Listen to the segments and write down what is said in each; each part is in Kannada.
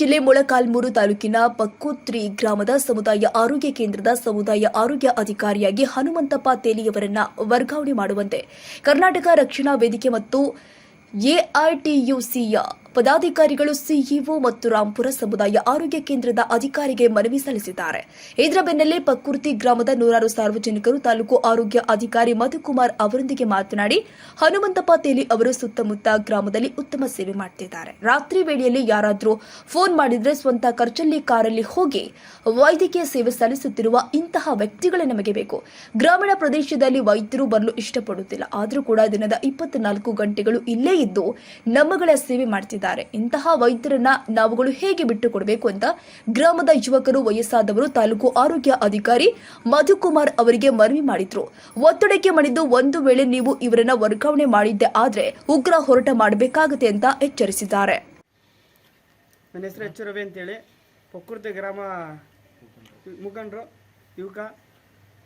ಜಿಲ್ಲೆ ಮೊಳಕಾಲ್ಮೂರು ತಾಲೂಕಿನ ಪಕ್ಕುತ್ರಿ ಗ್ರಾಮದ ಸಮುದಾಯ ಆರೋಗ್ಯ ಕೇಂದ್ರದ ಸಮುದಾಯ ಆರೋಗ್ಯ ಅಧಿಕಾರಿಯಾಗಿ ಹನುಮಂತಪ್ಪ ತೇಲಿಯವರನ್ನ ವರ್ಗಾವಣೆ ಮಾಡುವಂತೆ ಕರ್ನಾಟಕ ರಕ್ಷಣಾ ವೇದಿಕೆ ಮತ್ತು ಎಐಟಿಯುಸಿಯ ಪದಾಧಿಕಾರಿಗಳು ಸಿಇಒ ಮತ್ತು ರಾಂಪುರ ಸಮುದಾಯ ಆರೋಗ್ಯ ಕೇಂದ್ರದ ಅಧಿಕಾರಿಗೆ ಮನವಿ ಸಲ್ಲಿಸಿದ್ದಾರೆ. ಇದರ ಬೆನ್ನಲ್ಲೇ ಪಕ್ಕುರ್ತಿ ಗ್ರಾಮದ ನೂರಾರು ಸಾರ್ವಜನಿಕರು ತಾಲೂಕು ಆರೋಗ್ಯ ಅಧಿಕಾರಿ ಮಧುಕುಮಾರ್ ಅವರೊಂದಿಗೆ ಮಾತನಾಡಿ, ಹನುಮಂತಪ್ಪ ತೇಲಿ ಅವರು ಸುತ್ತಮುತ್ತ ಗ್ರಾಮದಲ್ಲಿ ಉತ್ತಮ ಸೇವೆ ಮಾಡುತ್ತಿದ್ದಾರೆ. ರಾತ್ರಿ ವೇಳೆಯಲ್ಲಿ ಯಾರಾದರೂ ಫೋನ್ ಮಾಡಿದ್ರೆ ಸ್ವಂತ ಖರ್ಚಲ್ಲಿ ಕಾರಲ್ಲಿ ಹೋಗಿ ವೈದ್ಯಕೀಯ ಸೇವೆ ಸಲ್ಲಿಸುತ್ತಿರುವ ಇಂತಹ ವ್ಯಕ್ತಿಗಳೇ ನಮಗೆ ಬೇಕು. ಗ್ರಾಮೀಣ ಪ್ರದೇಶದಲ್ಲಿ ವೈದ್ಯರು ಬರಲು ಇಷ್ಟಪಡುತ್ತಿಲ್ಲ. ಆದರೂ ಕೂಡ ದಿನದ 24 ಗಂಟೆಗಳು ಇಲ್ಲೇ ಇದ್ದು ನಮ್ಮಗಳ ಸೇವೆ ಮಾಡುತ್ತಿದ್ದಾರೆ. ಇಂತಹ ವೈದ್ಯರನ್ನ ನಾವುಗಳು ಹೇಗೆ ಬಿಟ್ಟು ಕೊಡಬೇಕು ಅಂತ ಗ್ರಾಮದ ಯುವಕರು, ವಯಸ್ಸಾದವರು ತಾಲೂಕು ಆರೋಗ್ಯ ಅಧಿಕಾರಿ ಮಧುಕುಮಾರ್ ಅವರಿಗೆ ಮನವಿ ಮಾಡಿದ್ರು. ಒತ್ತಡಕ್ಕೆ ಮಣಿದು ಒಂದು ವೇಳೆ ನೀವು ಇವರನ್ನ ವರ್ಗಾವಣೆ ಮಾಡಿದ್ದೆ ಆದ್ರೆ ಉಗ್ರ ಹೋರಾಟ ಮಾಡಬೇಕಾಗುತ್ತೆ ಅಂತ ಎಚ್ಚರಿಸಿದ್ದಾರೆ. ನನ್ನ ಹೆಸರು ಎಚ್ ರವಿ ಅಂತೇಳಿ, ಪಕ್ಕುರ್ತಿ ಗ್ರಾಮ ಮುಖಂಡರು ಯುವಕ.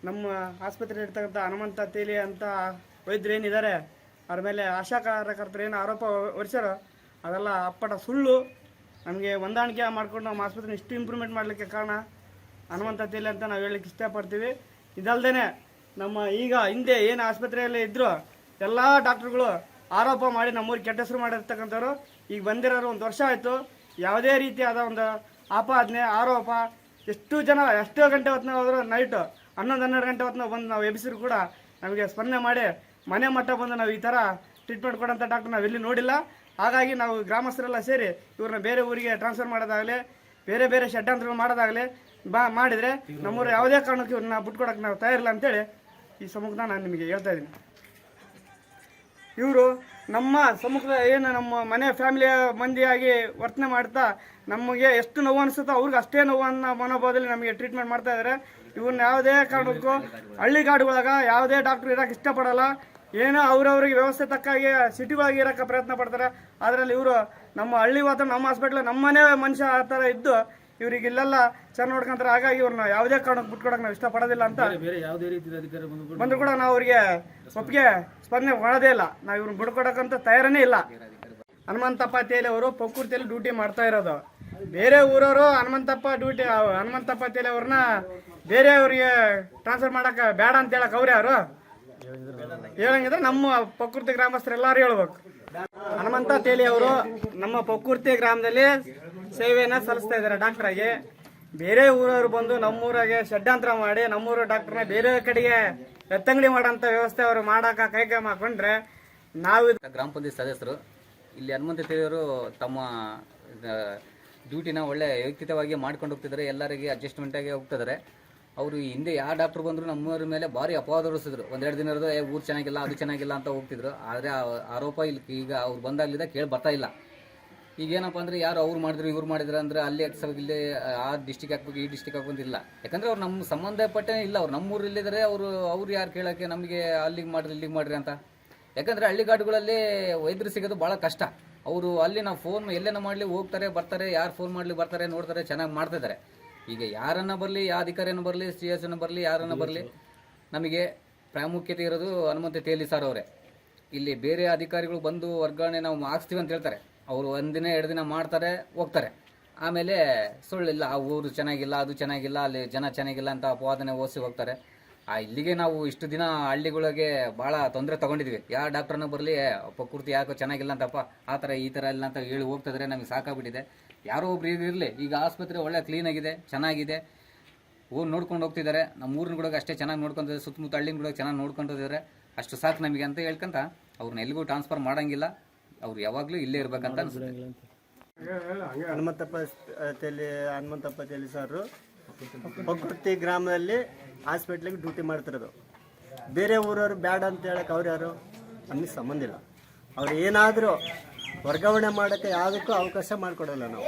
ನಮ್ಮ ಆಸ್ಪತ್ರೆ ಇರ್ತಕ್ಕಂಥ ಹನುಮಂತ ತೇಲಿ ಅಂತ ವೈದ್ಯರು ಏನಿದ್ದಾರೆ ಅವ್ರ ಮೇಲೆ ಆಶಾ ಕಾರ್ಯಕರ್ತರು ಏನು ಆರೋಪ ಹೊರಿಸ್ಯಾರೋ ಅದೆಲ್ಲ ಅಪ್ಪಟ ಸುಳ್ಳು. ನಮಗೆ ಹೊಂದಾಣಿಕೆ ಮಾಡ್ಕೊಂಡು ನಮ್ಮ ಆಸ್ಪತ್ರೆ ಇಷ್ಟು ಇಂಪ್ರೂವ್ಮೆಂಟ್ ಮಾಡಲಿಕ್ಕೆ ಕಾರಣ ಹನುಮಂತ ತೇಲಿ ಅಂತ ನಾವು ಹೇಳಲಿಕ್ಕೆ ಇಷ್ಟಪಡ್ತೀವಿ. ಇದಲ್ಲದೆ ನಮ್ಮ ಈಗ ಹಿಂದೆ ಏನು ಆಸ್ಪತ್ರೆಯಲ್ಲಿ ಇದ್ದರು ಎಲ್ಲ ಡಾಕ್ಟ್ರುಗಳು ಆರೋಪ ಮಾಡಿ ನಮ್ಮೂರಿಗೆ ಕೆಟ್ಟ ಹೆಸರು ಮಾಡಿರ್ತಕ್ಕಂಥವ್ರು ಈಗ ಬಂದಿರೋರು 1 ವರ್ಷ ಆಯಿತು. ಯಾವುದೇ ರೀತಿಯಾದ ಒಂದು ಆಪಾದನೆ ಆರೋಪ ಎಷ್ಟೋ ಗಂಟೆ ಹೊತ್ತಿನ ಹೋದ್ರು ನೈಟು 11-12 ಗಂಟೆ ಹೊತ್ತಿನ ಬಂದು ನಾವು ಎಬ್ಬಿಸಿದ್ರು ಕೂಡ ನಮಗೆ ಸ್ಪಂದನೆ ಮಾಡಿ ಮನೆ ಮಟ್ಟ ಬಂದು ನಾವು ಈ ಥರ ಟ್ರೀಟ್ಮೆಂಟ್ ಕೊಡೋಂಥ ಡಾಕ್ಟರ್ ನಾವು ಎಲ್ಲಿ ನೋಡಿಲ್ಲ. ಹಾಗಾಗಿ ನಾವು ಗ್ರಾಮಸ್ಥರೆಲ್ಲ ಸೇರಿ ಇವ್ರನ್ನ ಬೇರೆ ಊರಿಗೆ ಟ್ರಾನ್ಸ್ಫರ್ ಮಾಡೋದಾಗಲಿ, ಬೇರೆ ಬೇರೆ ಷಡ್ಯಂತ್ರಗಳು ಮಾಡೋದಾಗಲಿ ಮಾಡಿದರೆ ನಮ್ಮೂರು ಯಾವುದೇ ಕಾರಣಕ್ಕೂ ಇವ್ರನ್ನ ಬಿಟ್ಕೊಡೋಕೆ ನಾವು ತಯಾರಿಲ್ಲ ಅಂತೇಳಿ ಈ ಸಮ್ಮುಖದ ನಾನು ನಿಮಗೆ ಹೇಳ್ತಾ ಇದ್ದೀನಿ. ಇವರು ನಮ್ಮ ಸಮ್ಮುಖದ ಏನು ನಮ್ಮ ಮನೆ ಫ್ಯಾಮಿಲಿಯ ಮಂದಿಯಾಗಿ ವರ್ತನೆ ಮಾಡ್ತಾ ನಮಗೆ ಎಷ್ಟು ನೋವು ಅನಿಸುತ್ತೋ ಅವ್ರಿಗೆ ಅಷ್ಟೇ ನೋವನ್ನು ಮನೋಭಾವದಲ್ಲಿ ನಮಗೆ ಟ್ರೀಟ್ಮೆಂಟ್ ಮಾಡ್ತಾ ಇದ್ದಾರೆ. ಇವ್ರನ್ನ ಯಾವುದೇ ಕಾರಣಕ್ಕೂ ಹಳ್ಳಿಗಾಡುಗಳಾಗ ಯಾವುದೇ ಡಾಕ್ಟ್ರು ಇರೋಕ್ಕೆ ಇಷ್ಟಪಡಲ್ಲ. ಏನೋ ಅವ್ರವ್ರಿಗೆ ವ್ಯವಸ್ಥೆ ತಕ್ಕಾಗಿ ಸಿಟಿಗಳಾಗಿ ಇರೋಕ್ಕೆ ಪ್ರಯತ್ನ ಪಡ್ತಾರೆ. ಅದರಲ್ಲಿ ಇವರು ನಮ್ಮ ಹಳ್ಳಿ ವಾತಾವರಣ, ನಮ್ಮ ಹಾಸ್ಪಿಟ್ಲ್, ನಮ್ಮನೇ ಮನುಷ್ಯ ಆ ಥರ ಇದ್ದು ಇವ್ರಿಗೆ ಇಲ್ಲೆಲ್ಲ ಚೆನ್ನಾಗಿ ನೋಡ್ಕೊಂತಾರೆ. ಹಾಗಾಗಿ ಇವ್ರನ್ನ ಯಾವುದೇ ಕಾರಣಕ್ಕೆ ಬಿಟ್ಕೊಡಕ್ಕೆ ನಾವು ಇಷ್ಟಪಡೋದಿಲ್ಲ ಅಂತ ಯಾವುದೇ ರೀತಿಯ ಅಧಿಕಾರಿ ಬಂದರೂ ಕೂಡ ನಾವು ಅವರಿಗೆ ಒಪ್ಪಿಗೆ ಸ್ಪಂದನೆ ಮಾಡೋದೇ ಇಲ್ಲ. ನಾವು ಇವ್ರನ್ನ ಬಿಟ್ಕೊಡಕ್ಕಂತ ತಯಾರನೇ ಇಲ್ಲ. ಹನುಮಂತಪ್ಪ ತೇಲಿ ಅವರು ಪಕ್ಕುರ್ತಿಯಲ್ಲಿ ಡ್ಯೂಟಿ ಮಾಡ್ತಾ ಇರೋದು. ಬೇರೆ ಊರವರು ಹನುಮಂತಪ್ಪ ತೇಲಿ ಅವ್ರನ್ನ ಬೇರೆ ಅವರಿಗೆ ಟ್ರಾನ್ಸ್ಫರ್ ಮಾಡೋಕೆ ಬೇಡ ಅಂತ ಹೇಳಕ್ಕೆ ಅವ್ರು ಯಾರು ಹೇಳಂಗಿದ್ರೆ ನಮ್ಮ ಪಕ್ಕುರ್ತಿ ಗ್ರಾಮಸ್ಥರು ಎಲ್ಲರೂ ಹೇಳ್ಬೇಕು. ಹನುಮಂತ ತೇಲಿ ಅವರು ನಮ್ಮ ಪಕ್ಕುರ್ತಿ ಗ್ರಾಮದಲ್ಲಿ ಸೇವೆಯನ್ನು ಸಲ್ಲಿಸ್ತಾ ಇದ್ದಾರೆ ಡಾಕ್ಟ್ರಾಗಿ. ಬೇರೆ ಊರವರು ಬಂದು ನಮ್ಮೂರಾಗೆ ಷಡ್ಯಂತ್ರ ಮಾಡಿ ನಮ್ಮೂರ ಡಾಕ್ಟ್ರನ್ನ ಬೇರೆ ಕಡೆಗೆ ಎತ್ತಂಗಡಿ ಮಾಡೋಂಥ ವ್ಯವಸ್ಥೆ ಅವರು ಮಾಡೋಕೆ ಕೈಗೆ ಹಾಕೊಂಡ್ರೆ ನಾವು ಗ್ರಾಮ ಪಂಚಾಯತ್ ಸದಸ್ಯರು ಇಲ್ಲಿ ಹನುಮಂತ ತೇಲಿಯವರು ತಮ್ಮ ಡ್ಯೂಟಿನ ಒಳ್ಳೆ ವ್ಯಕ್ತಿತ್ವವಾಗಿ ಮಾಡ್ಕೊಂಡು ಹೋಗ್ತಿದ್ದಾರೆ. ಎಲ್ಲರಿಗೆ ಅಡ್ಜಸ್ಟ್ಮೆಂಟಾಗಿ ಹೋಗ್ತಿದ್ದಾರೆ. ಅವರು ಹಿಂದೆ ಯಾವ ಡಾಕ್ಟ್ರು ಬಂದರೂ ನಮ್ಮೂರ ಮೇಲೆ ಭಾರಿ ಅಪವಾದ ಹೊರಿಸಿದ್ರು. 1-2 ದಿನ ಇರೋದು ಊರು ಚೆನ್ನಾಗಿಲ್ಲ, ಅದು ಚೆನ್ನಾಗಿಲ್ಲ ಅಂತ ಹೋಗ್ತಿದ್ರು. ಆದರೆ ಆರೋಪ ಇಲ್ಲಿ ಈಗ ಅವ್ರು ಬಂದಾಗಲಿಂದ ಕೇಳಿ ಬರ್ತಾ ಇಲ್ಲ. ಈಗೇನಪ್ಪ ಅಂದರೆ ಯಾರು ಅವ್ರು ಮಾಡಿದ್ರು ಇವ್ರು ಮಾಡಿದ್ರು ಅಂದರೆ ಅಲ್ಲಿ ಇಲ್ಲಿ ಆ ಡಿಸ್ಟಿಕ್ ಹಾಕ್ಬೇಕು, ಈ ಡಿಸ್ಟಿಕ್ ಹಾಕ್ಬೇಕಿಲ್ಲ. ಯಾಕಂದರೆ ಅವ್ರು ನಮ್ಮ ಸಂಬಂಧಪಟ್ಟೇ ಇಲ್ಲ. ಅವ್ರು ನಮ್ಮೂರಲ್ಲಿದ್ದಾರೆ. ಅವ್ರು ಯಾರು ಕೇಳೋಕ್ಕೆ ನಮಗೆ ಅಲ್ಲಿಗೆ ಮಾಡಿರಿ ಇಲ್ಲಿಗೆ ಮಾಡಿರಿ ಅಂತ. ಯಾಕಂದರೆ ಹಳ್ಳಿಗಾಡುಗಳಲ್ಲಿ ವೈದ್ಯರು ಸಿಗೋದು ಭಾಳ ಕಷ್ಟ. ಅವರು ಅಲ್ಲಿ ನಾವು ಫೋನ್ ಎಲ್ಲೇನ ಮಾಡಲಿ ಹೋಗ್ತಾರೆ ಬರ್ತಾರೆ, ಯಾರು ಫೋನ್ ಮಾಡಲಿ ಬರ್ತಾರೆ, ನೋಡ್ತಾರೆ, ಚೆನ್ನಾಗಿ ಮಾಡ್ತಿದ್ದಾರೆ. ಈಗ ಯಾರನ್ನ ಬರಲಿ, ಯಾವ ಅಧಿಕಾರಿಯನ್ನು ಬರಲಿ, CS ಬರಲಿ, ಯಾರನ್ನ ಬರಲಿ, ನಮಗೆ ಪ್ರಾಮುಖ್ಯತೆ ಇರೋದು ಹನುಮಂತ ತೇಲಿ ಸರ್ ಅವರೇ. ಇಲ್ಲಿ ಬೇರೆ ಅಧಿಕಾರಿಗಳು ಬಂದು ವರ್ಗಾವಣೆ ನಾವು ಹಾಕ್ಸ್ತೀವಿ ಅಂತ ಹೇಳ್ತಾರೆ. ಅವರು 1 ದಿನ 2 ದಿನ ಮಾಡ್ತಾರೆ, ಹೋಗ್ತಾರೆ. ಆಮೇಲೆ ಸುಳ್ಳಿಲ್ಲ, ಆ ಊರು ಚೆನ್ನಾಗಿಲ್ಲ, ಅದು ಚೆನ್ನಾಗಿಲ್ಲ, ಅಲ್ಲಿ ಜನ ಚೆನ್ನಾಗಿಲ್ಲ ಅಂತ ಅಪವಾದನೆ ಓದಿಸಿ ಹೋಗ್ತಾರೆ. ಇಲ್ಲಿಗೆ ನಾವು ಇಷ್ಟು ದಿನ ಹಳ್ಳಿಗಳಿಗೆ ಭಾಳ ತೊಂದರೆ ತೊಗೊಂಡಿದ್ವಿ. ಯಾವ ಡಾಕ್ಟ್ರನ್ನ ಬರಲಿ ಪಕ್ಕುರ್ತಿ ಯಾಕೋ ಚೆನ್ನಾಗಿಲ್ಲ ಅಂತಪ್ಪ, ಆ ಥರ ಈ ಥರ ಇಲ್ಲ ಅಂತ ಹೇಳಿ ಹೋಗ್ತಿದ್ರೆ ನಮಗೆ ಸಾಕಾಗ್ಬಿಟ್ಟಿದೆ. ಯಾರೋ ಒಬ್ರು ಇರಲಿ, ಈಗ ಆಸ್ಪತ್ರೆ ಒಳ್ಳೆ ಕ್ಲೀನಾಗಿದೆ, ಚೆನ್ನಾಗಿದೆ, ಊರು ನೋಡ್ಕೊಂಡು ಹೋಗ್ತಿದ್ದಾರೆ. ನಮ್ಮ ಊರಿನ ಕೂಡ ಅಷ್ಟೇ ಚೆನ್ನಾಗಿ ನೋಡ್ಕೊತಿದ್ದಾರೆ, ಸುತ್ತಮುತ್ತ ಹಳ್ಳಿನ ಕೂಡ ಚೆನ್ನಾಗಿ ನೋಡ್ಕೊಂಡಿದ್ದಾರೆ. ಅಷ್ಟು ಸಾಕು ನಮಗೆ ಅಂತ ಹೇಳ್ಕೊಂತ ಅವ್ರನ್ನ ಎಲ್ಲಿಗೂ ಟ್ರಾನ್ಸ್ಫರ್ ಮಾಡೋಂಗಿಲ್ಲ. ಅವ್ರು ಯಾವಾಗಲೂ ಇಲ್ಲೇ ಇರಬೇಕಂತ ಅನಿಸುತ್ತೆ. ಹನುಮಂತಪ್ಪ ತೇಲಿ ಸರ್ ಪಕ್ಕುರ್ತಿ ಗ್ರಾಮದಲ್ಲಿ ಹಾಸ್ಪಿಟ್ಲಿಗೆ ಡ್ಯೂಟಿ ಮಾಡ್ತಿರೋದು. ಬೇರೆ ಊರವರು ಬೇಡ ಅಂತ ಹೇಳಕ್ಕೆ ಅವ್ರು ಯಾರು ನಮಗೆ ಸಂಬಂಧ ಇಲ್ಲ. ಅವ್ರು ಏನಾದರೂ ವರ್ಗಾವಣೆ ಮಾಡೋಕ್ಕೆ ಯಾವುದಕ್ಕೂ ಅವಕಾಶ ಮಾಡಿಕೊಡಲ್ಲ ನಾವು.